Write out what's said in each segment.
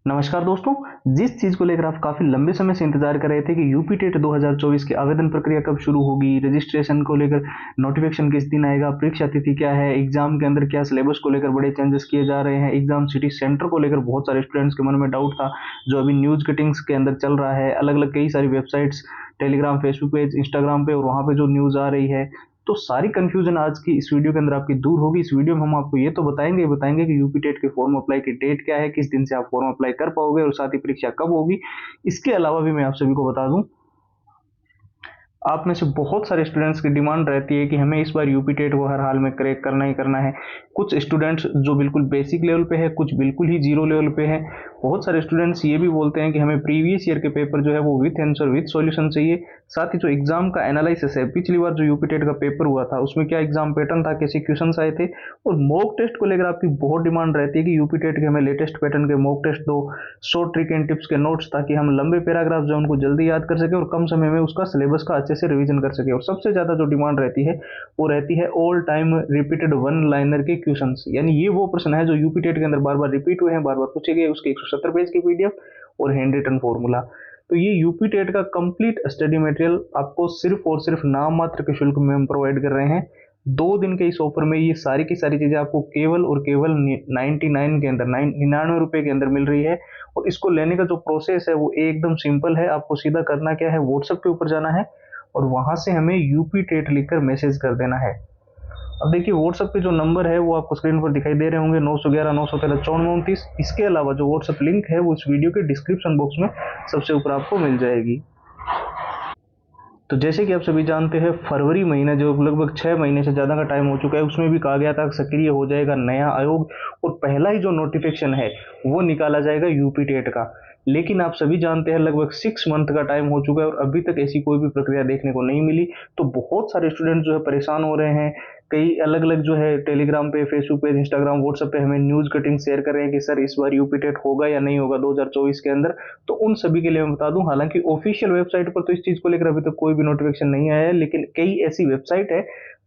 नमस्कार दोस्तों। जिस चीज को लेकर आप काफी लंबे समय से इंतजार कर रहे थे कि यूपी टेट 2024 की आवेदन प्रक्रिया कब शुरू होगी, रजिस्ट्रेशन को लेकर नोटिफिकेशन किस दिन आएगा, परीक्षा तिथि क्या है, एग्जाम के अंदर क्या सिलेबस को लेकर बड़े चेंजेस किए जा रहे हैं, एग्जाम सिटी सेंटर को लेकर बहुत सारे स्टूडेंट्स के मन में डाउट था जो अभी न्यूज कटिंग्स के अंदर चल रहा है। अलग अलग कई सारी websites, Telegram, Facebook page, Instagram पे और वहां पे जो न्यूज आ रही है, तो सारी कंफ्यूजन आज की इस वीडियो के अंदर आपकी दूर होगी। इस वीडियो में हम आपको ये तो बताएंगे कि यूपी टेट के फॉर्म अप्लाई की डेट क्या है, किस दिन से आप फॉर्म अप्लाई कर पाओगे और साथ ही परीक्षा कब होगी। इसके अलावा भी मैं आप सभी को बता दूं, आप में से बहुत सारे स्टूडेंट्स की डिमांड रहती है कि हमें इस बार यूपी टेट को हर हाल में क्रैक करना ही करना है। कुछ स्टूडेंट्स जो बिल्कुल बेसिक लेवल पे है, कुछ बिल्कुल ही जीरो लेवल पे है। बहुत सारे स्टूडेंट्स ये भी बोलते हैं कि हमें प्रीवियस ईयर के पेपर जो है वो विथ आंसर विथ सॉल्यूशन चाहिए। साथ ही जो एग्जाम का एनालिसिस है, पिछली बार जो यूपी टेट का पेपर हुआ था उसमें क्या एग्जाम पैटर्न था, कैसे क्वेश्चन आए थे। और मॉक टेस्ट को लेकर आपकी बहुत डिमांड रहती है कि यूपी टेट के हमें लेटेस्ट पैटर्न के मॉक टेस्ट दो, शॉर्ट ट्रिक एंड टिप्स के नोट्स, ताकि हम लंबे पैराग्राफ जो उनको जल्दी याद कर सके और कम समय में उसका सिलेबस का अच्छे से रिवीजन कर सके। और सबसे ज्यादा जो डिमांड रहती है वो रहती है all time repeated one liner के क्वेश्चंस, यानी ये वो प्रश्न है जो यूपी टेट के अंदर बार बार रिपीट हुए हैं, बार बार पूछे गए, उसके 170 पेज की पीडीएफ और हैंड रिटन फॉर्मूला। तो ये यूपी टेट का कंप्लीट स्टडी मटेरियल आपको सिर्फ और सिर्फ नाम मात्र के शुल्क में हम प्रोवाइड कर रहे हैं। 2 दिन के इस ऑफर में ये सारी की सारी चीजें आपको केवल और केवल 99 के अंदर, 99 रुपए के अंदर मिल रही है। और इसको लेने का जो प्रोसेस है वो एकदम सिंपल है। आपको सीधा करना क्या है, व्हाट्सएप के ऊपर जाना है और वहां से हमें यूपी टेट लिखकर मैसेज कर देना है। अब देखिए व्हाट्सएप पे जो नंबर है वो आपको स्क्रीन पर दिखाई दे रहे होंगे, 911 913 9429। इसके अलावा जो व्हाट्सएप लिंक है वो इस वीडियो के डिस्क्रिप्शन बॉक्स में सबसे ऊपर आपको मिल जाएगी। तो जैसे कि आप सभी जानते हैं, फरवरी महीना जो लगभग 6 महीने से ज़्यादा का टाइम हो चुका है, उसमें भी कहा गया था सक्रिय हो जाएगा नया आयोग और पहला ही जो नोटिफिकेशन है वो निकाला जाएगा यूपी टेट का। लेकिन आप सभी जानते हैं लगभग 6 मंथ का टाइम हो चुका है और अभी तक ऐसी कोई भी प्रक्रिया देखने को नहीं मिली। तो बहुत सारे स्टूडेंट जो है परेशान हो रहे हैं। कई अलग अलग जो है टेलीग्राम पे, फेसबुक पे, इंस्टाग्राम, व्हाट्सएप पे हमें न्यूज कटिंग शेयर कर रहे हैं कि सर इस बार यूपी टेट होगा या नहीं होगा 2024 के अंदर। तो उन सभी के लिए मैं बता दूं, हालांकि ऑफिशियल वेबसाइट पर तो इस चीज को लेकर अभी तक कोई भी नोटिफिकेशन नहीं आया है, लेकिन कई ऐसी वेबसाइट है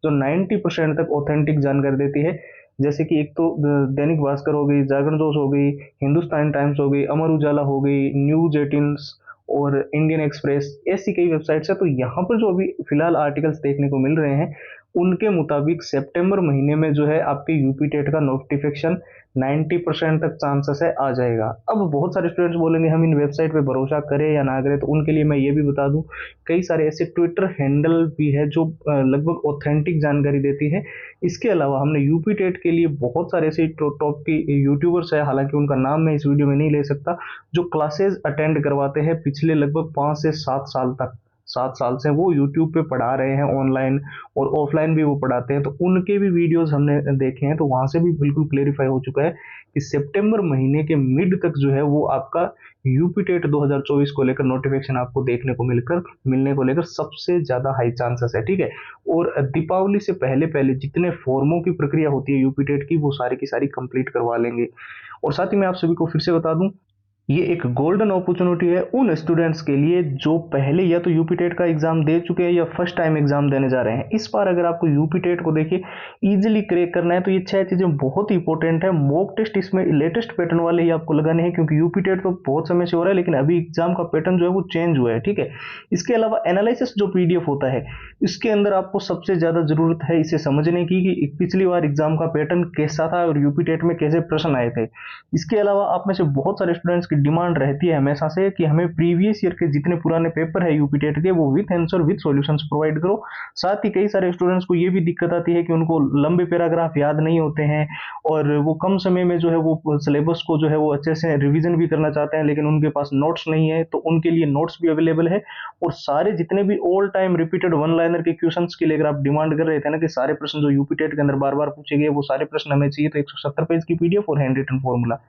जो 90% तक ऑथेंटिक जानकारी देती है। जैसे कि एक तो दैनिक भास्कर हो गई, जागरण जोश हो गई, हिंदुस्तान टाइम्स हो गई, अमर उजाला हो गई, न्यूज 18 और इंडियन एक्सप्रेस, ऐसी कई वेबसाइट्स है। तो यहाँ पर जो अभी फिलहाल आर्टिकल्स देखने को मिल रहे हैं उनके मुताबिक सितंबर महीने में जो है आपके यूपी टेट का नोटिफिकेशन 90% तक चांसेस है आ जाएगा। अब बहुत सारे स्टूडेंट्स बोलेंगे हम इन वेबसाइट पे भरोसा करें या ना करें, तो उनके लिए मैं ये भी बता दूं, कई सारे ऐसे ट्विटर हैंडल भी है जो लगभग ऑथेंटिक जानकारी देती है। इसके अलावा हमने यूपी टेट के लिए बहुत सारे ऐसे टॉप की यूट्यूबर्स है, हालांकि उनका नाम मैं इस वीडियो में नहीं ले सकता, जो क्लासेस अटेंड करवाते हैं पिछले लगभग 5 से 7 साल तक। 7 साल से वो यूट्यूब पे पढ़ा रहे हैं, ऑनलाइन और ऑफलाइन भी वो पढ़ाते हैं। तो उनके भी वीडियोस हमने देखे हैं, तो वहां से भी बिल्कुल क्लेरिफाई हो चुका है कि सितंबर महीने के मिड तक जो है वो आपका यूपी टेट 2024 को लेकर नोटिफिकेशन आपको देखने को मिलने को लेकर सबसे ज्यादा हाई चांसेस है। ठीक है। और दीपावली से पहले पहले जितने फॉर्मों की प्रक्रिया होती है यूपी टेट की, वो सारी की सारी कंप्लीट करवा लेंगे। और साथ ही मैं आप सभी को फिर से बता दूं, ये एक गोल्डन अपॉर्चुनिटी है उन स्टूडेंट्स के लिए जो पहले या तो यूपी टेट का एग्जाम दे चुके हैं या फर्स्ट टाइम एग्जाम देने जा रहे हैं। इस बार अगर आपको यूपी टेट को देखिए इजीली क्रैक करना है तो ये 6 चीजें बहुत ही इंपॉर्टेंट है। मॉक टेस्ट इसमें लेटेस्ट पैटर्न वाले ही आपको लगाने हैं, क्योंकि यूपी टेट तो बहुत समय से हो रहा है लेकिन अभी एग्जाम का पैटर्न जो है वो चेंज हुआ है। ठीक है। इसके अलावा एनालिसिस जो पीडीएफ होता है, इसके अंदर आपको सबसे ज्यादा जरूरत है इसे समझने की कि पिछली बार एग्जाम का पैटर्न कैसा था और यूपी टेट में कैसे प्रश्न आए थे। इसके अलावा आप में से बहुत सारे स्टूडेंट्स की डिमांड रहती है हमेशा से कि हमें प्रीवियस ईयर के जितने पुराने पेपर है यूपी टेट के वो with answer with solutions provide करो। साथ ही कई सारे स्टूडेंट्स को ये भी दिक्कत आती है कि उनको लंबे पैराग्राफ याद नहीं होते हैं और वो कम समय में जो है वो सिलेबस को जो है वो अच्छे से रिवीजन भी करना चाहते हैं, लेकिन उनके पास नोट्स नहीं है। तो उनके लिए नोट्स भी अवेलेबल है और सारे जितने भी all time repeated one liner के क्वेश्चंस के लिए अगर आप डिमांड कर रहे थे ना कि सारे प्रश्न जो यूपी टेट के अंदर बार बार पूछे गए वो सारे प्रश्न हमें चाहिए, तो 170 पेज की पीडीएफ और हैंड रिटन फॉर्मूला,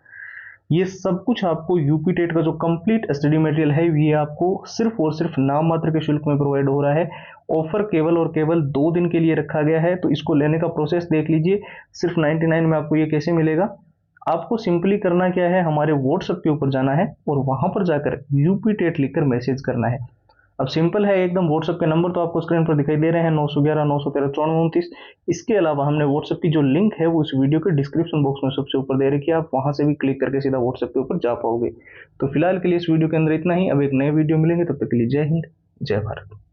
ये सब कुछ आपको यूपी टेट का जो कंप्लीट स्टडी मटेरियल है ये आपको सिर्फ और सिर्फ नाम मात्र के शुल्क में प्रोवाइड हो रहा है। ऑफर केवल और केवल 2 दिन के लिए रखा गया है, तो इसको लेने का प्रोसेस देख लीजिए। सिर्फ 99 में आपको ये कैसे मिलेगा। आपको सिंपली करना क्या है, हमारे व्हाट्सएप के ऊपर जाना है और वहां पर जाकर यूपी टेट लिखकर मैसेज करना है। अब सिंपल है एकदम, व्हाट्सएप के नंबर तो आपको स्क्रीन पर दिखाई दे रहे हैं, 911 913 9429। इसके अलावा हमने व्हाट्सएप की जो लिंक है वो इस वीडियो के डिस्क्रिप्शन बॉक्स में सबसे ऊपर दे रखी है, आप वहां से भी क्लिक करके सीधा व्हाट्सएप के ऊपर जा पाओगे। तो फिलहाल के लिए इस वीडियो के अंदर इतना ही, अब एक नए वीडियो मिलेंगे, तब तक के लिए जय हिंद, जय भारत।